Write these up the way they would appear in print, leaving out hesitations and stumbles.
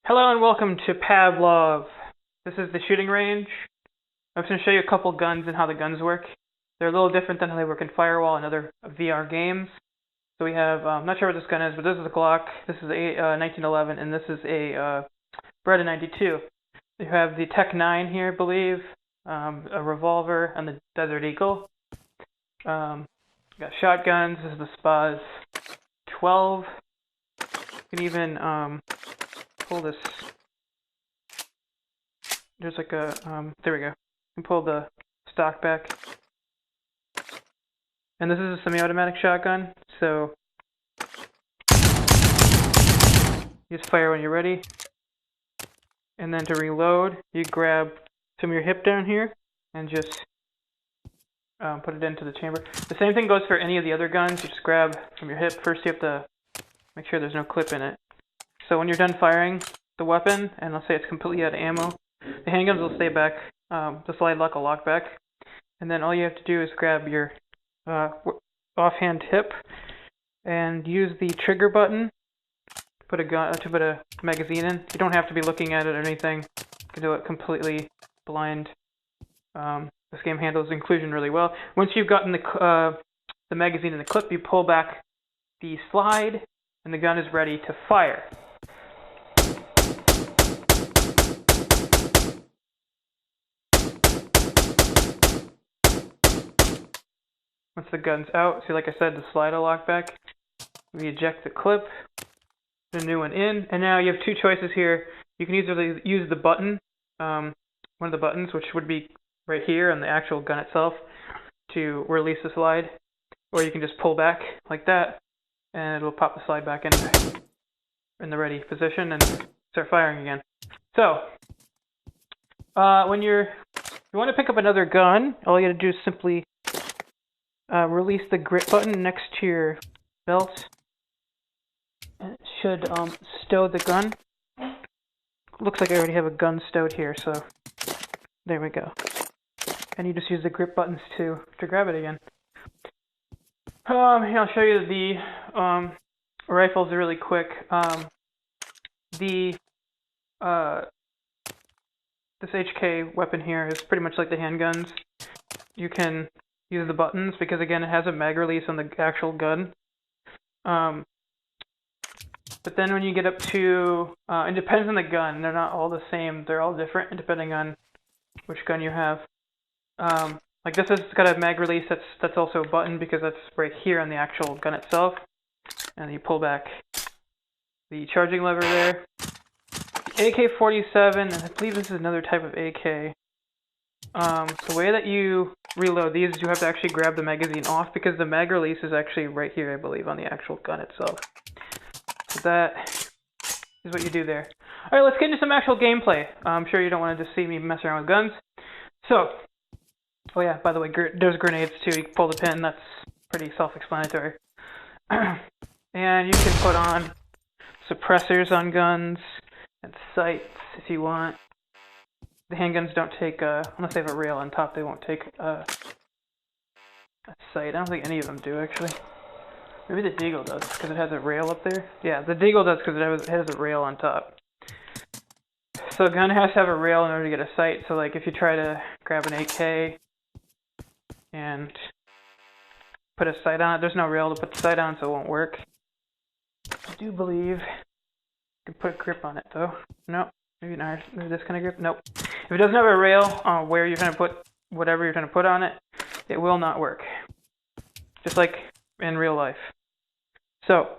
Hello and welcome to Pavlov. This is the shooting range. I'm just going to show you a couple guns and how the guns work. They're a little different than how they work in Firewall and other VR games. So we have, I'm not sure what this gun is, but this is a Glock, this is a 1911, and this is a Beretta 92. You have the Tech 9 here, I believe, a revolver, and the Desert Eagle. Got shotguns, this is the Spaz 12. You can even pull this. There's like a, there we go. You can pull the stock back. And this is a semi-automatic shotgun, so you just fire when you're ready. And then to reload, you grab some of your hip down here and just put it into the chamber. The same thing goes for any of the other guns. You just grab from your hip. First you have to make sure there's no clip in it. So when you're done firing the weapon, and let's say it's completely out of ammo, the handguns will stay back. The slide lock will lock back. And then all you have to do is grab your offhand hip and use the trigger button to put a magazine in. You don't have to be looking at it or anything. You can do it completely blind. This game handles inclusion really well. Once you've gotten the magazine in the clip, you pull back the slide and the gun is ready to fire. Once the gun's out, see, like I said, the slide will lock back. We eject the clip, put a new one in, and now you have two choices here. You can either use the button, one of the buttons, which would be right here on the actual gun itself, to release the slide, or you can just pull back like that, and it'll pop the slide back in the ready position and start firing again. So, when you want to pick up another gun, all you got to do is simply release the grip button next to your belt. And it should stow the gun. Looks like I already have a gun stowed here, so there we go. And you just use the grip buttons to grab it again. Here, I'll show you the rifles really quick. This HK weapon here is pretty much like the handguns. You can use the buttons because, again, it has a mag release on the actual gun. But then when you get up to, it depends on the gun. They're not all the same. They're all different depending on which gun you have. Like this has got a mag release that's also a button because that's right here on the actual gun itself. And you pull back the charging lever there. The AK-47, and I believe this is another type of AK. The way that you reload these is you have to actually grab the magazine off because the mag release is actually right here, I believe, on the actual gun itself. So that is what you do there. Alright, let's get into some actual gameplay. I'm sure you don't want to just see me mess around with guns. So, oh yeah, by the way, there's grenades too. You can pull the pin, that's pretty self-explanatory. And you can put on suppressors on guns and sights if you want. The handguns don't take, unless they have a rail on top, they won't take a sight. I don't think any of them do, actually. Maybe the Deagle does, because it has a rail up there. Yeah, the Deagle does, because it has a rail on top. So a gun has to have a rail in order to get a sight, so like if you try to grab an AK and put a sight on it, there's no rail to put the sight on, so it won't work. I do believe you can put a grip on it, though. No. Maybe not. Maybe this kind of grip? Nope. If it doesn't have a rail where you're going to put whatever you're trying to put on it, it will not work. Just like in real life. So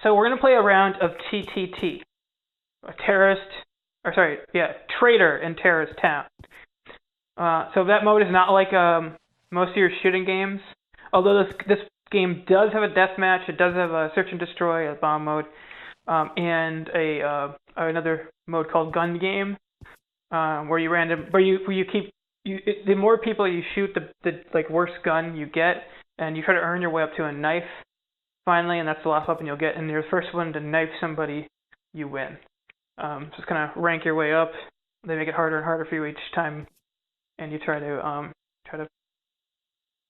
we're going to play a round of TTT. Traitor in Terrorist Town. So that mode is not like most of your shooting games. Although this game does have a deathmatch, it does have a search and destroy, a bomb mode. And another mode called Gun Game, where you keep the more people you shoot, the like worse gun you get, and you try to earn your way up to a knife finally, and that's the last weapon you'll get. And you're the first one to knife somebody, you win. Just kind of rank your way up. They make it harder and harder for you each time, and you try to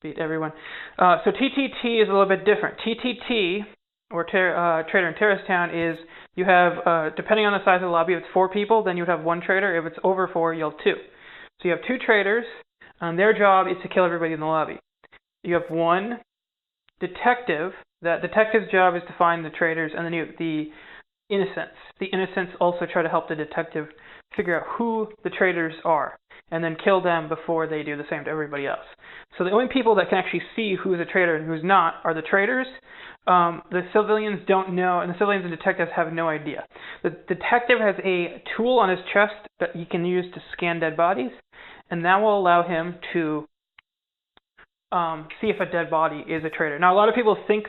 beat everyone. So TTT is a little bit different. TTT or trader in Terrace Town is you have, depending on the size of the lobby, if it's 4 people, then you would have 1 trader. If it's over 4, you'll have 2. So you have 2 traders, and their job is to kill everybody in the lobby. You have 1 detective. That detective's job is to find the traders, and then you have the innocents. The innocents also try to help the detective figure out who the traders are, and then kill them before they do the same to everybody else. So the only people that can actually see who's a traitor and who's not are the traders. The civilians don't know, and the civilians and detectives have no idea. The detective has a tool on his chest that he can use to scan dead bodies, and that will allow him to see if a dead body is a traitor. Now, a lot of people think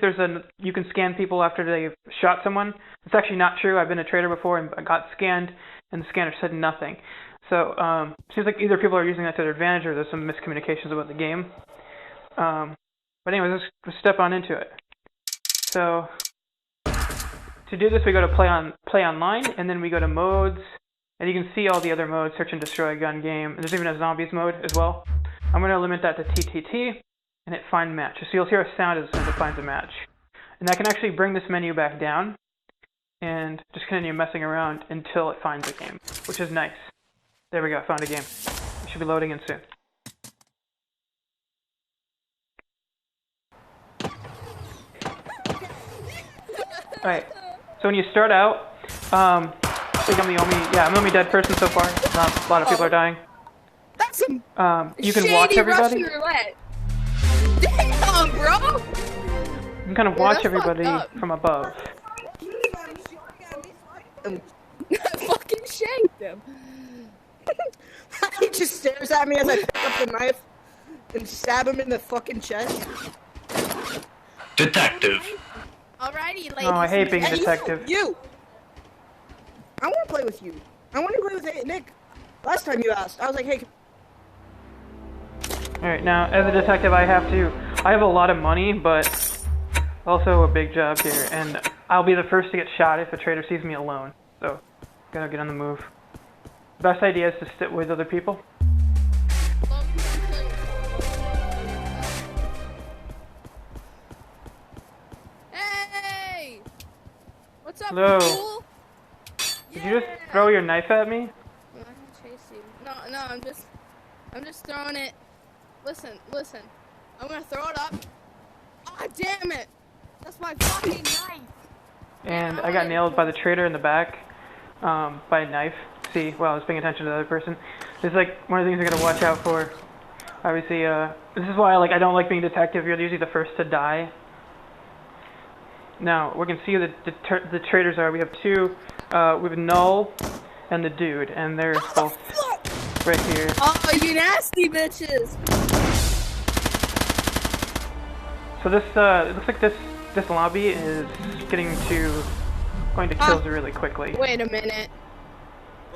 you can scan people after they've shot someone. It's actually not true. I've been a traitor before and I got scanned, and the scanner said nothing. So it seems like either people are using that to their advantage or there's some miscommunications about the game. But anyways, let's step on into it. So to do this, we go to play online, and then we go to modes, and you can see all the other modes: search and destroy, gun, game, and there's even a zombies mode as well. I'm going to limit that to TTT and hit find match. So you'll hear a sound as soon as it finds a match. And I can actually bring this menu back down and just continue messing around until it finds a game, which is nice. There we go, found a game. It should be loading in soon. Alright, so when you start out, I think I'm the only dead person so far. Not a lot of people are dying. That's some you can watch everybody. Damn, bro! You can kind of watch everybody from above. I fucking shanked him. He just stares at me as I pick up the knife and stab him in the fucking chest. Detective. Alrighty, ladies. Oh, I hate being a detective. You! I want to play with you. I want to play with Nick. Last time you asked, I was like, hey. Alright, now, as a detective, I have a lot of money, but also a big job here, and I'll be the first to get shot if a traitor sees me alone, so gotta get on the move. Best idea is to sit with other people. Hey! What's up, Hello. fool? Did you just throw your knife at me? I'm not gonna chase you. No, I'm just throwing it. Listen. I'm gonna throw it up. Ah, damn it! That's my fucking knife! And I got nailed by the traitor in the back, by a knife. See, well, I was paying attention to the other person. This is like one of the things I gotta watch out for. Obviously, this is why I don't like being a detective. You're usually the first to die. Now, we can see who the traitors are. We have 2. We have Null and the dude, and they're both right here. Oh, you nasty bitches! So this, it looks like this lobby is going to kills really quickly. Wait a minute.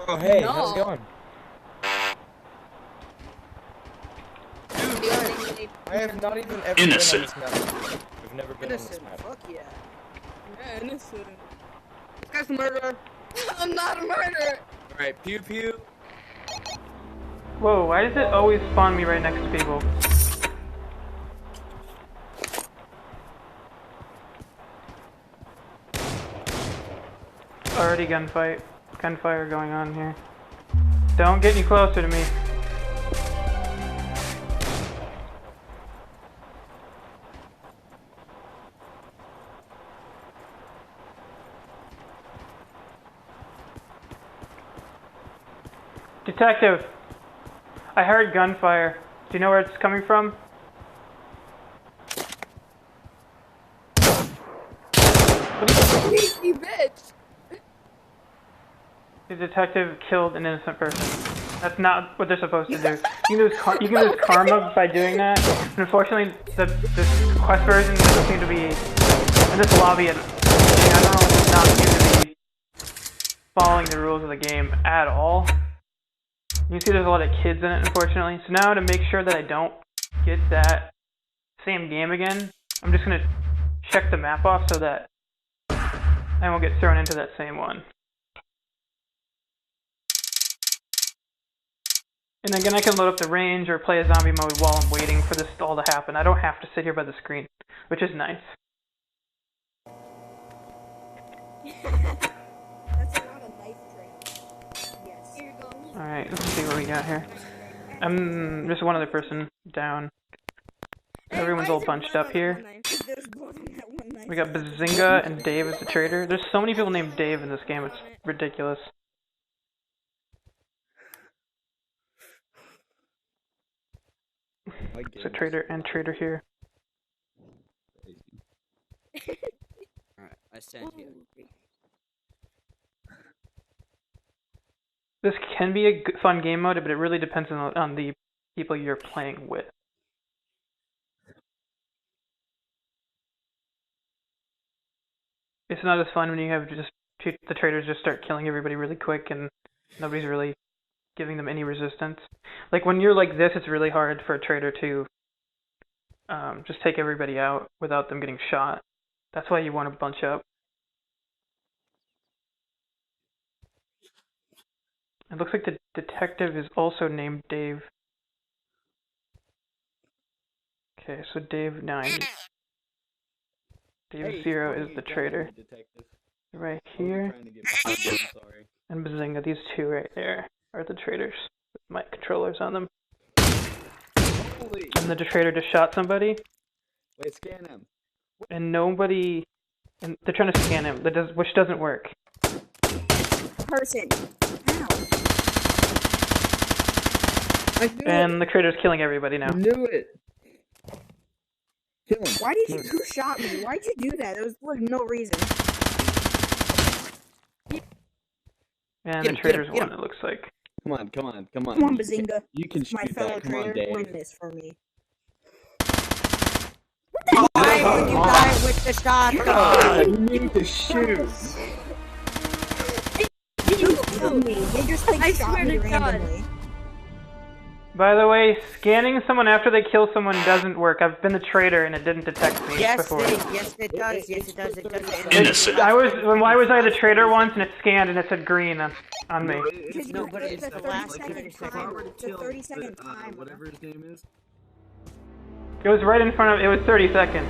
Oh, hey, No. how's it going? I have not even ever Innocent. been on this map. I've never been Innocent, on this map. fuck yeah. Yeah, innocent. This guy's a murderer. I'm not a murderer! Alright, pew pew. Whoa, why does it always spawn me right next to people? Already gunfire going on here. Don't get any closer to me. Detective, I heard gunfire. Do you know where it's coming from? You bitch! The detective killed an innocent person. That's not what they're supposed to do. You can lose karma by doing that. And unfortunately, this quest version doesn't seem to be, in this lobby, in general, does not seem to be following the rules of the game at all. You can see there's a lot of kids in it, unfortunately. So now to make sure that I don't get that same game again, I'm just going to check the map off so that I won't get thrown into that same one. And again, I can load up the range or play a zombie mode while I'm waiting for this all to happen. I don't have to sit here by the screen, which is nice. That's not a knife trade. Yes. Here you go. Alright, let's see what we got here. Just one other person down. Everyone's all bunched up here. We got Bazinga and Dave as the trader. There's so many people named Dave in this game, it's ridiculous. So trader and trader here. Alright, I stand here. This can be a fun game mode, but it really depends on the people you're playing with. It's not as fun when you have just the traders just start killing everybody really quick and nobody's really giving them any resistance. Like when you're like this, it's really hard for a trader to just take everybody out without them getting shot. That's why you want to bunch up. It looks like the detective is also named Dave. Okay, so Dave 9. Dave 0 is the trader. Right here. And Bazinga, these two right there are the traders with mic controllers on them. And the trader just shot somebody. Wait, scan him. And nobody, and they're trying to scan him, which doesn't work. Person. Ow. And the trader's killing everybody now. I knew it. Kill him. Why did you shot me? Why'd you do that? There was like no reason. And the trader's won, it looks like. Come on, come on, come on. Come on, Bazinga. You can shoot My fellow that. Come on, trader, Dave. win this for me. Why would you die with the shotgun? You need to shoot. You killed me. They just like shot me randomly. By the way, scanning someone after they kill someone doesn't work. I've been the trader and it didn't detect me before. Yes, it does. Yes, it does. It does. Why was I the trader once and it scanned and it said green on me? Because Nobody's the last 30-second timer. Whatever his name is. It was right in front of, it was 30 seconds.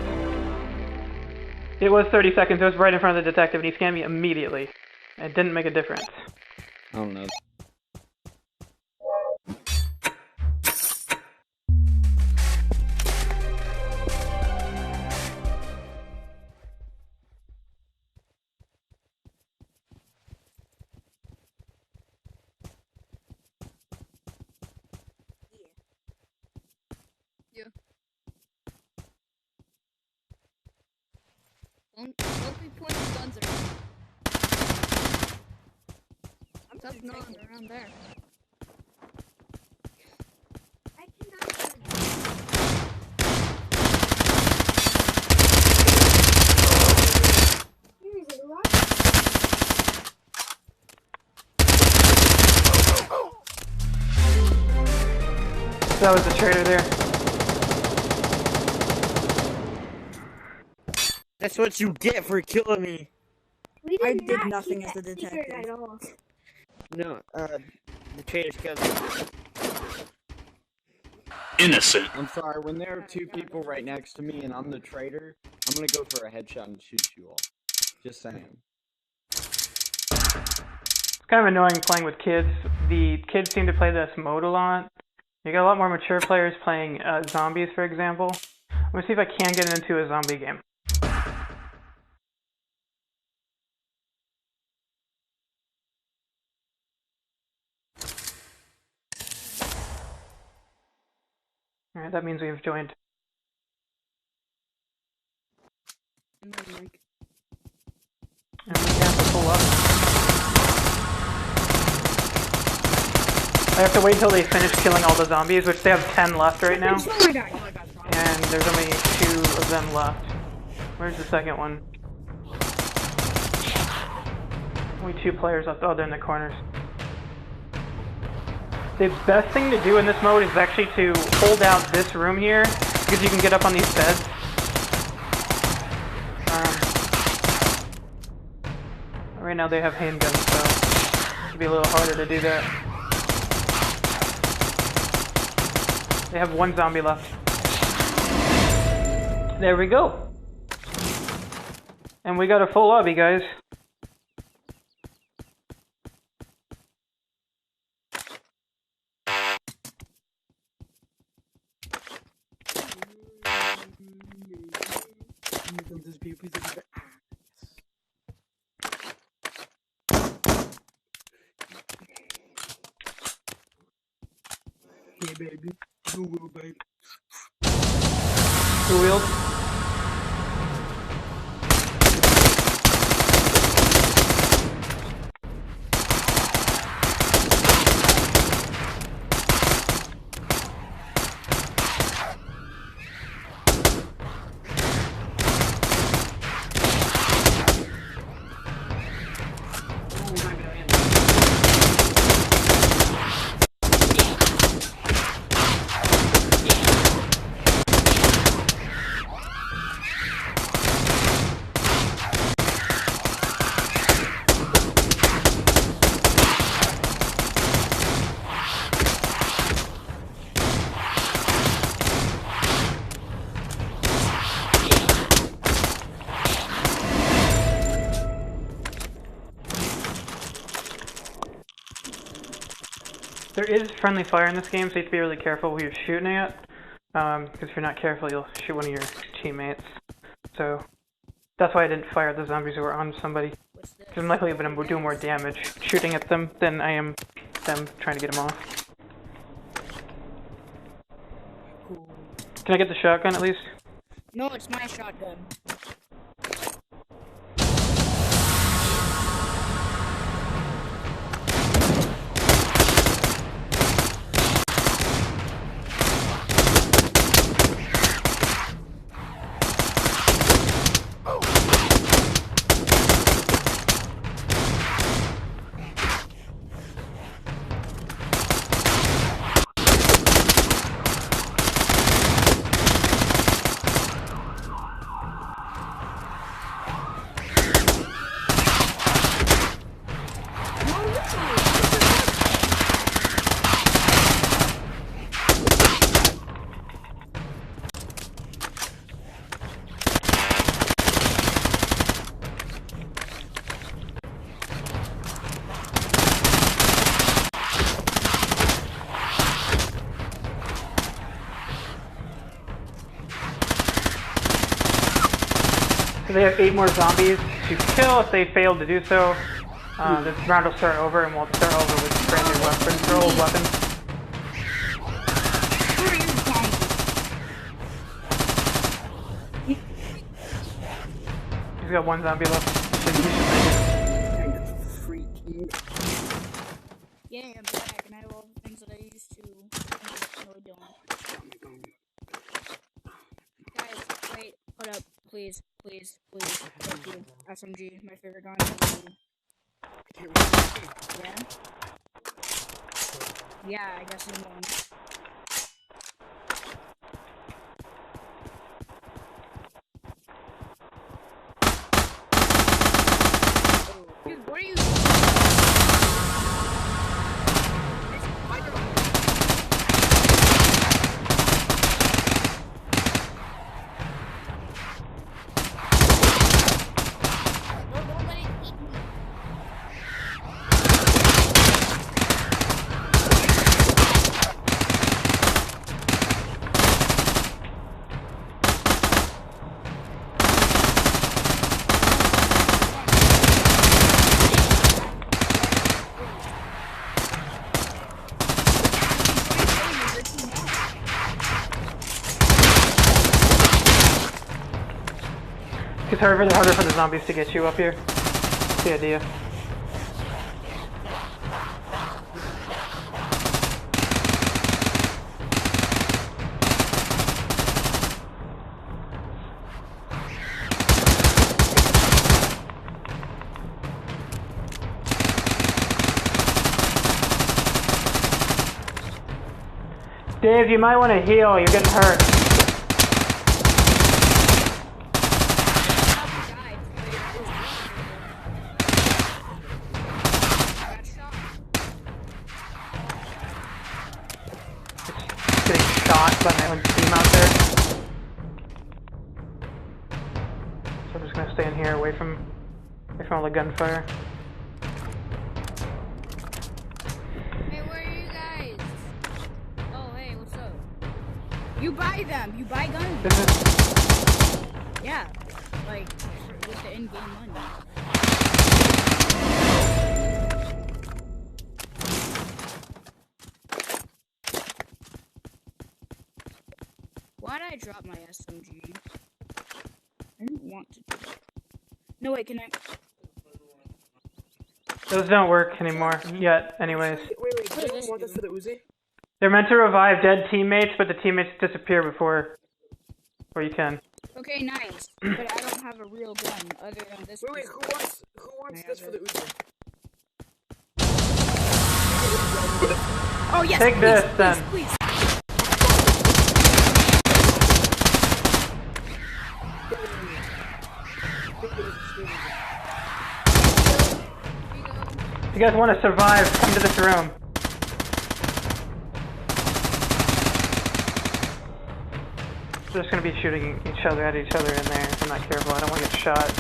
It was 30 seconds, it was right in front of the detective and he scanned me immediately. It didn't make a difference. I don't know. Don't be pointing guns at me. I'm just not around there. I cannot. That was the trader there. That's what you get for killing me. I did nothing as a detective. At all. No, the trader's killed me. Innocent. I'm sorry, when there are two people right next to me and I'm the traitor, I'm gonna go for a headshot and shoot you all. Just saying. It's kind of annoying playing with kids. The kids seem to play this mode a lot. You got a lot more mature players playing zombies, for example. Let me see if I can get into a zombie game. Alright, that means we've joined. And we have to pull up. I have to wait until they finish killing all the zombies, which they have 10 left right now. And there's only 2 of them left. Where's the second one? Only 2 players left. Oh, they're in the corners. The best thing to do in this mode is actually to hold out this room here, because you can get up on these beds. Right now they have handguns, so it should be a little harder to do that. They have 1 zombie left. There we go. And we got a full lobby, guys. pew, pew, pew. Yeah, baby. You will, baby. Two wheeled. There is friendly fire in this game, so you have to be really careful who you're shooting at. Because if you're not careful, you'll shoot one of your teammates. So that's why I didn't fire at the zombies who were on somebody. Because I'm likely to do more damage shooting at them than I am them trying to get them off. Cool. Can I get the shotgun at least? No, it's my shotgun. So they have 8 more zombies to kill. If they fail to do so, this round will start over, and we'll start over with brand new weapons, or old weapons. He's got 1 zombie left. He should make it. Freaky. Yeah, I'm back, and I have all the things that I used to. No, I don't. Guys, wait, hold up, please, please, please. Thank you. SMG, my favorite gun. Yeah? Yeah, I guess I'm one. Dude, what are you? Don't let it eat me. It's harder for the zombies to get you up here. That's the idea. Dave, you might want to heal. You're getting hurt. Shot by my own team out there. So I'm just gonna stay in here away from all the gunfire. Hey, where are you guys? Oh, hey, what's up? You buy them. You buy guns. This is Yeah. like, with the in-game money. Why did I drop my SMG? I didn't want to do that. No, wait, can I? Those don't work anymore yet, anyways. Wait, do you want this for the Uzi? They're meant to revive dead teammates, but the teammates disappear before you can. Okay, nice. But I don't have a real gun other than this. Wait, who wants this for the Uzi? Oh yes. Take please, this, please, then. Please. If you guys want to survive, come to this room. They're just gonna be shooting each other at each other in there if I'm not careful. I don't want to get shot.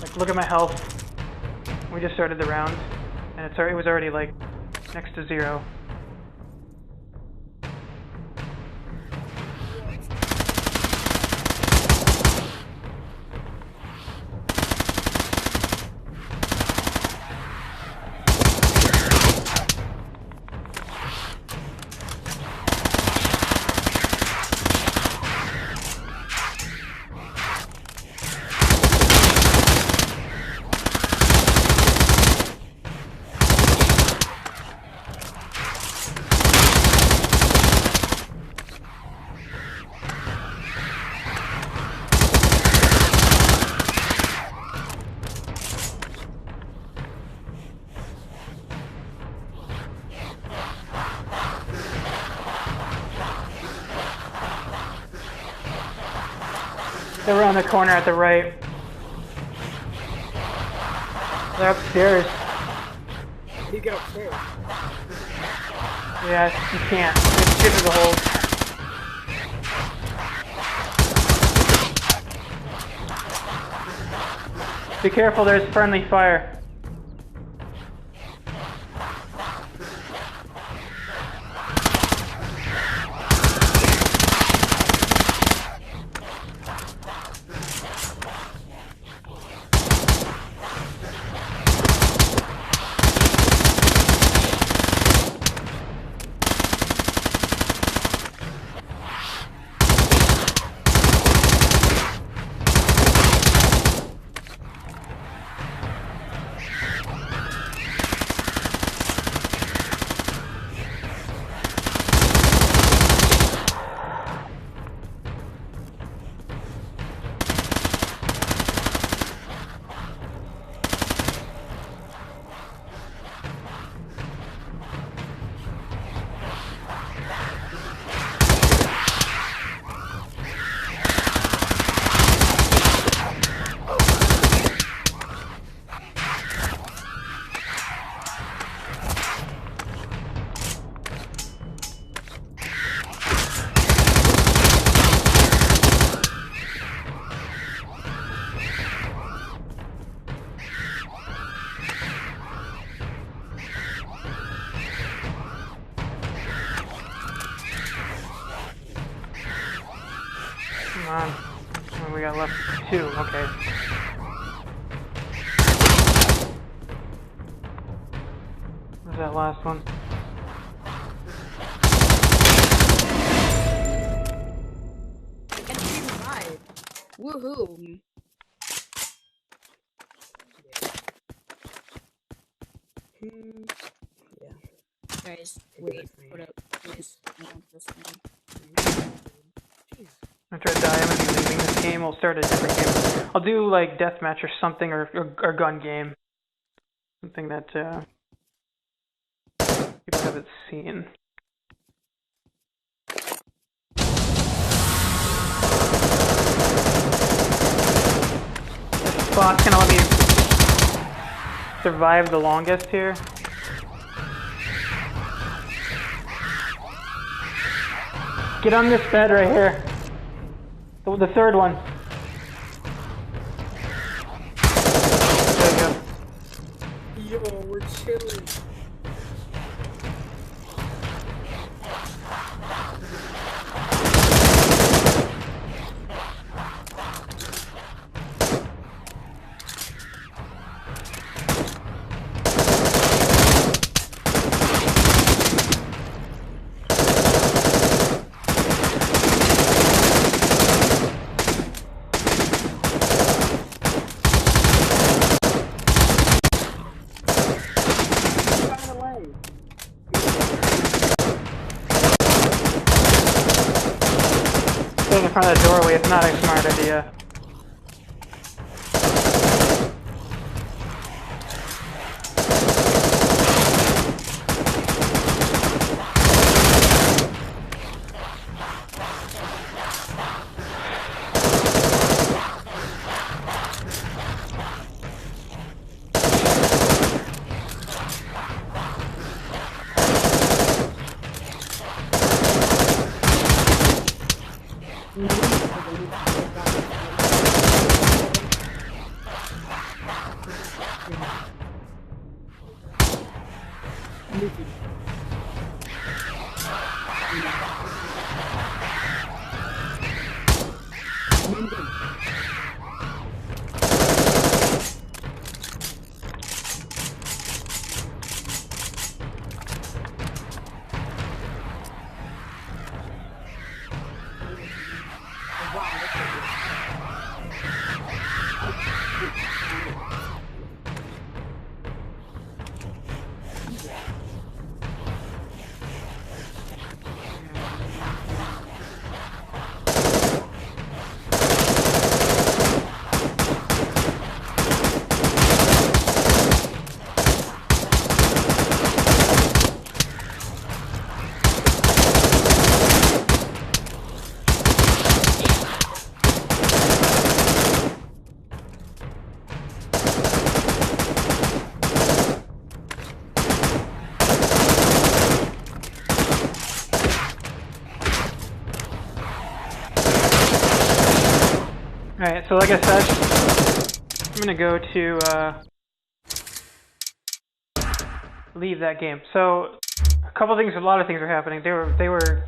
Like, look at my health. We just started the round, and it was already like next to 0. They're around the corner at the right. They're upstairs. How do you get upstairs? Yeah, you can't. It's shit to the hole. Be careful, there's friendly fire. Come on. We got left 2, okay. Where's that last one? And 5. Woohoo. Yeah. Guys, wait, hold up, please. I want this one. After I die, I'm gonna be leaving this game. We'll start a different game. I'll do like deathmatch or something, or gun game. Something that people haven't seen. This spot's gonna let me survive the longest here. Get on this bed right here. The third one. There you go. Yo, we're chilling. front of the doorway, it's not a smart idea. Alright, so like I said, I'm gonna go to leave that game. So a couple things, a lot of things were happening. They were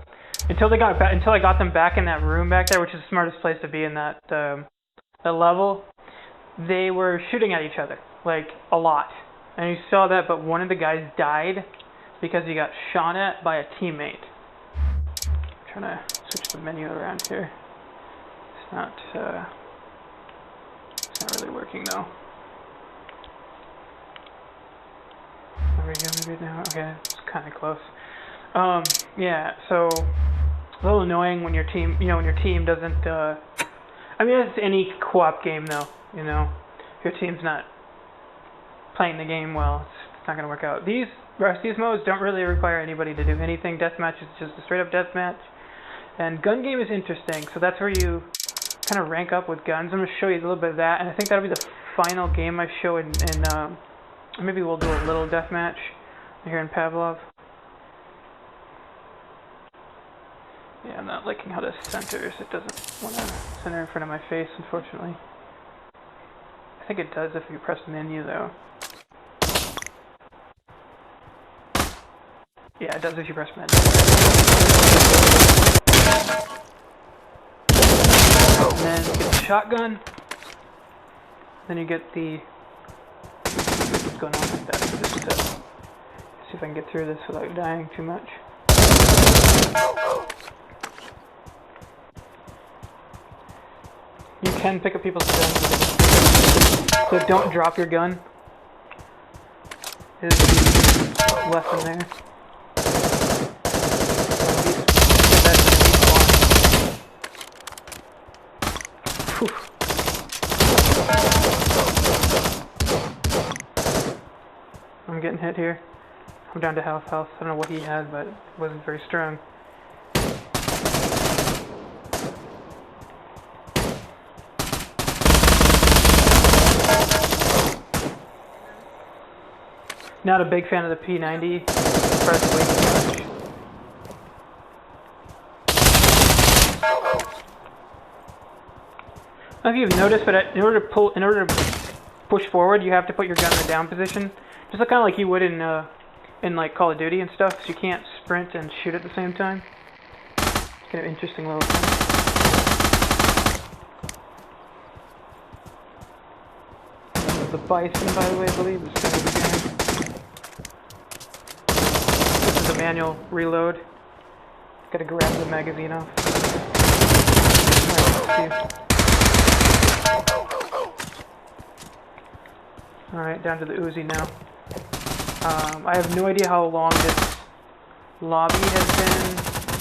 until I got them back in that room back there, which is the smartest place to be in that level. They were shooting at each other like a lot, and you saw that. But one of the guys died because he got shot at by a teammate. I'm trying to switch the menu around here. It's not really working though. There we go, maybe now. Okay, it's kind of close. Yeah, so a little annoying when your team, when your team doesn't. I mean, it's any co-op game though. If your team's not playing the game well, it's not gonna work out. These modes don't really require anybody to do anything. Deathmatch is just a straight up deathmatch, and gun game is interesting. So that's where you kind of rank up with guns. I'm going to show you a little bit of that, and I think that'll be the final game I show in maybe we'll do a little deathmatch here in Pavlov. Yeah, I'm not liking how this centers. It doesn't want to center in front of my face, unfortunately. I think it does if you press menu, though. Yeah, it does if you press menu. And then you get the shotgun. Then you get the... What's going on like that? Just see if I can get through this without dying too much. You can pick up people's guns, so don't drop your gun. There's a lesson there. I'm getting hit here. I'm down to health. I don't know what he had, but it wasn't very strong. Not a big fan of the P90. Press way too much. I don't know if you've noticed, but in order to push forward, you have to put your gun in the down position, just kind of like you would in like Call of Duty and stuff. So you can't sprint and shoot at the same time. It's kind of interesting little thing. The Bison, by the way, I believe is kind of the game. This is a manual reload. Gotta grab the magazine off. Alright, down to the Uzi now. I have no idea how long this lobby has been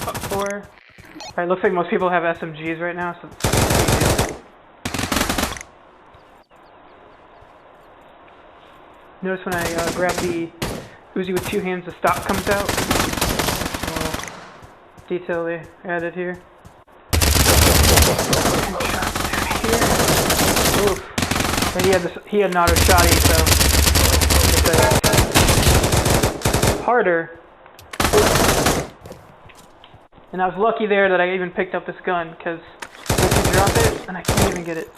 up for. Alright, looks like most people have SMGs right now, so it's notice when I grab the Uzi with two hands, the stock comes out. Little detail they added here. Oof. And he had an auto shotty, so it's harder. And I was lucky there that I even picked up this gun, because once you drop it, and I can't even get it.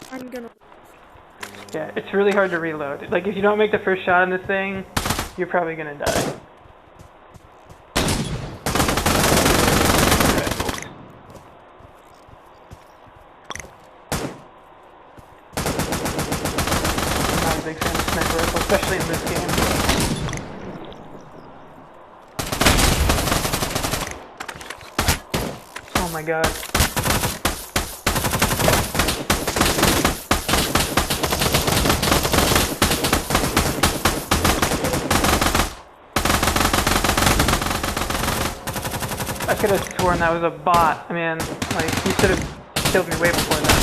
I'm gonna. Yeah, it's really hard to reload. Like, if you don't make the first shot on this thing, you're probably gonna die. I'm not a big fan of sniper rifle, especially in this game. Oh my god. I could have sworn that was a bot. I mean, like, he should have killed me way before that.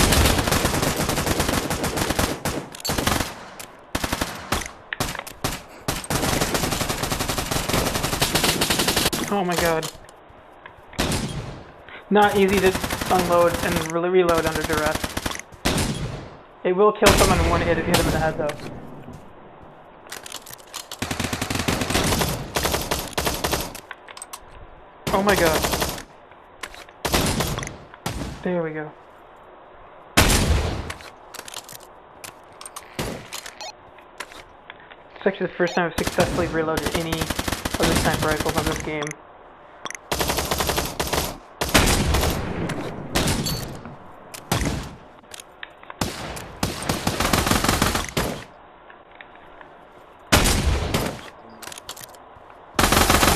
Oh my god. Not easy to unload and reload under duress. It will kill someone in one hit if you hit them in the head, though. Oh my god. There we go. It's actually the first time I've successfully reloaded any of the sniper rifles on this game.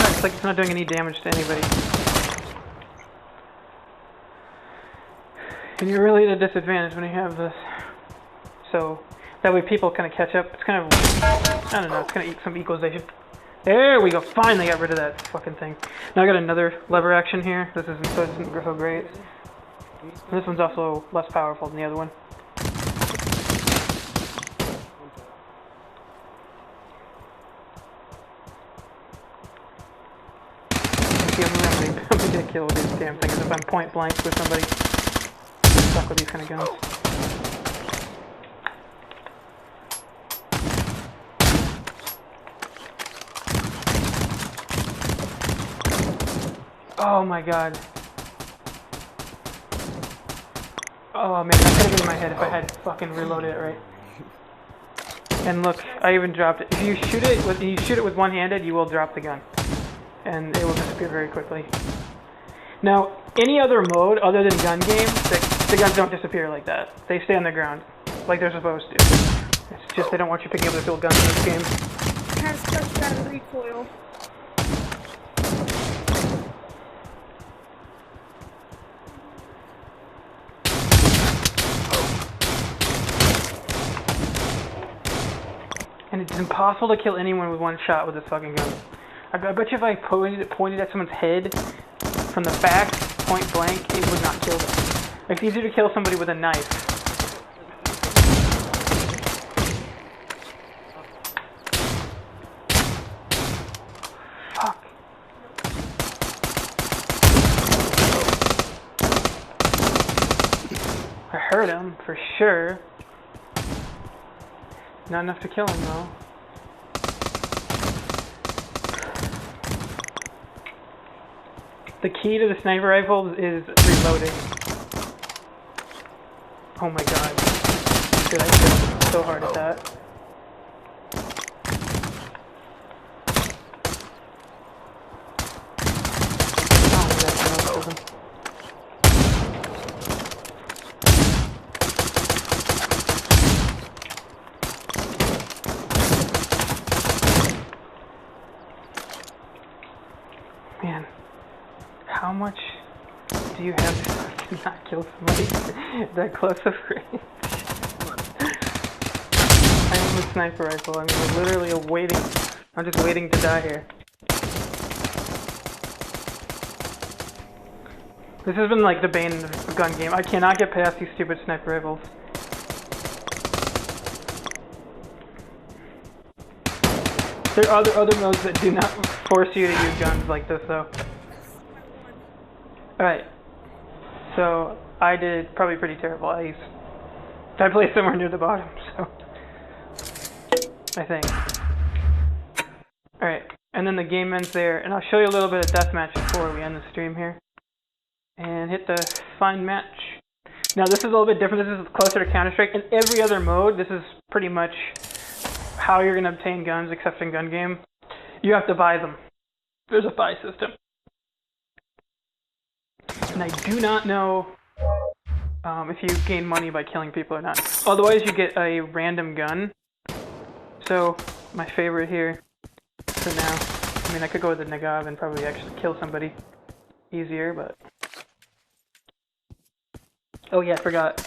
It's like it's not doing any damage to anybody. And you're really at a disadvantage when you have this. So that way people kind of catch up. It's kind of, I don't know, it's going to eat some equalization. There we go, finally got rid of that fucking thing. Now I got another lever action here. This isn't so great. And this one's also less powerful than the other one. I'm gonna get a kill with these damn things if I'm point blank with somebody. I'm stuck with these kind of guns. Oh my god. Oh man, that could have been in my head if I had fucking reloaded it right. And look, I even dropped it. If you shoot it with one-handed, you will drop the gun. And it will disappear very quickly. Now, any other mode other than gun games, the guns don't disappear like that. They stay on the ground, like they're supposed to. It's just they don't want you picking up the field guns in this game. Has such bad recoil. And it's impossible to kill anyone with one shot with this fucking gun. I bet you if I pointed at someone's head from the back, point blank, it would not kill them. Like, it's easier to kill somebody with a knife. Fuck. I hurt him, for sure. Not enough to kill him, though. The key to the sniper rifle is reloading. Oh my god. Dude, I failed so hard at that. Oh my god, I killed him. Man. How much do you have to not kill somebody that close of range? I have a sniper rifle. I'm literally waiting. I'm just waiting to die here. This has been like the bane of the gun game. I cannot get past these stupid sniper rifles. There are other modes that do not force you to use guns like this though. Alright. So I did probably pretty terrible. I placed somewhere near the bottom, so I think. Alright, and then the game ends there, and I'll show you a little bit of deathmatch before we end the stream here. And hit the find match. Now this is a little bit different. This is closer to Counter-Strike. In every other mode, this is pretty much how you're going to obtain guns, except in gun game. You have to buy them. There's a buy system. And I do not know if you gain money by killing people or not. Otherwise, you get a random gun. So, my favorite here for now. I mean, I could go with the Nagav and probably actually kill somebody easier, but... Oh yeah, I forgot.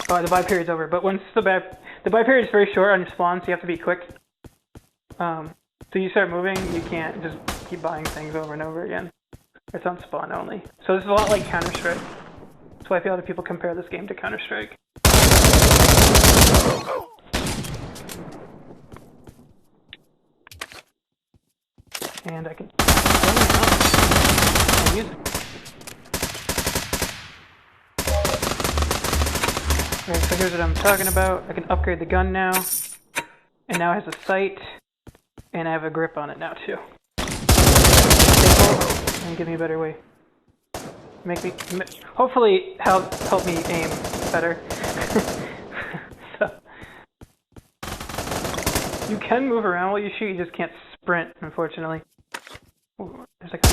Oh, the buy period's over. But once the buy period is very short on your spawn, so you have to be quick. So you start moving, you can't just keep buying things over and over again. It's on spawn only. So this is a lot like Counter-Strike. That's why I feel like people compare this game to Counter-Strike. And I can... use it. Alright, so here's what I'm talking about. I can upgrade the gun now. And now it has a sight. And I have a grip on it now too. And give me a better way. Hopefully help me aim better. So, you can move around while you shoot, you just can't sprint, unfortunately. Ooh, there's like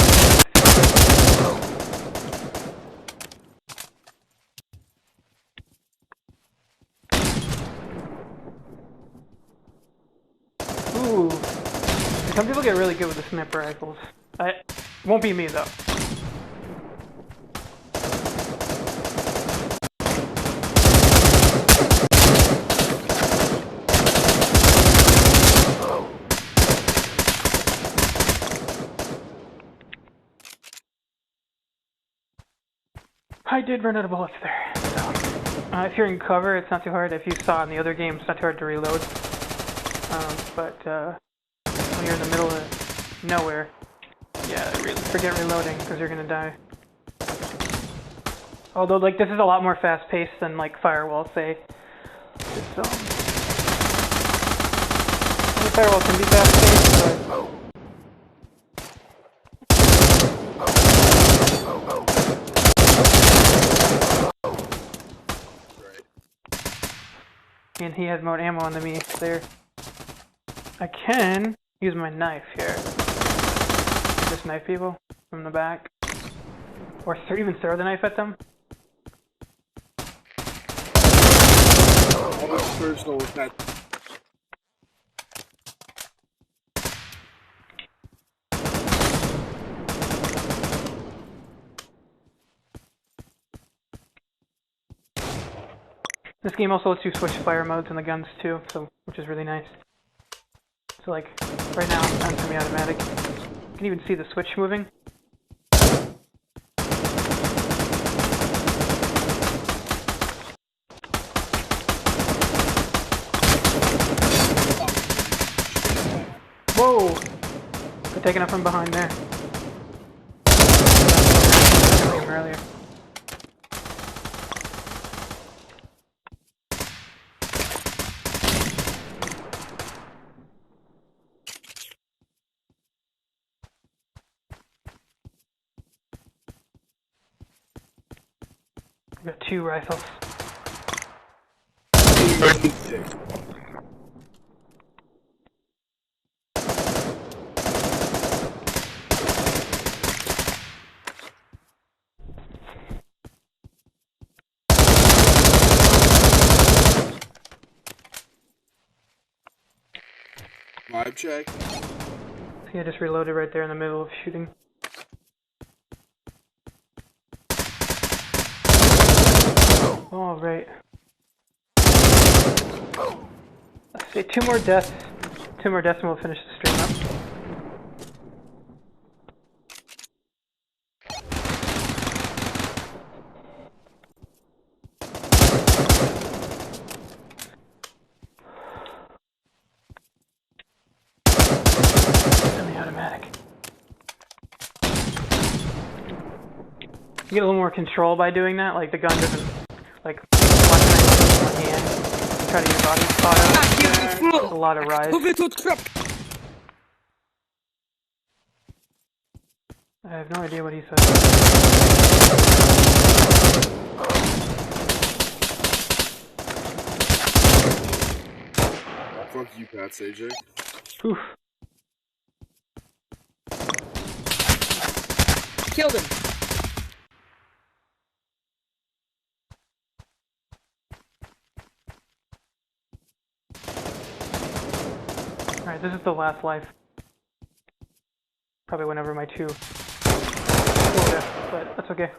ooh. Some people get really good with the sniper rifles. Won't be me though. I did run out of bullets there. So, if you're in cover, it's not too hard. If you saw in the other game, it's not too hard to reload. But when you're in the middle of nowhere, yeah, forget reloading because you're gonna die. Although, like, this is a lot more fast-paced than like Firewall, say. It's, Firewall can be fast-paced, but. And he has more ammo than me there. I can use my knife here. Just knife people from the back. Or even throw the knife at them. Almost personal with that. This game also lets you switch fire modes in the guns too, so which is really nice. So like, right now I'm semi-automatic. You can even see the switch moving. Whoa! They're taking it from behind there. Earlier. I've got 2 rifles. Vibe check. See, I just reloaded right there in the middle of shooting. All right. Let's see, 2 more deaths. 2 more deaths and we'll finish the stream up. get a little more control by doing that. Like the gun doesn't like lock in one hand. Try to use auto. It's a lot of rise. I have no idea what he said. Fuck you, Pat AJ. Oof. Killed him. Alright, this is the last life. Probably went over my 2 quota, but that's okay.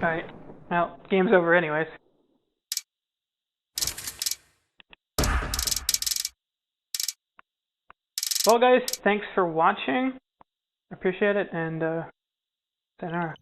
Alright, now, game's over anyways. Well guys, thanks for watching. Appreciate it, and sayonara.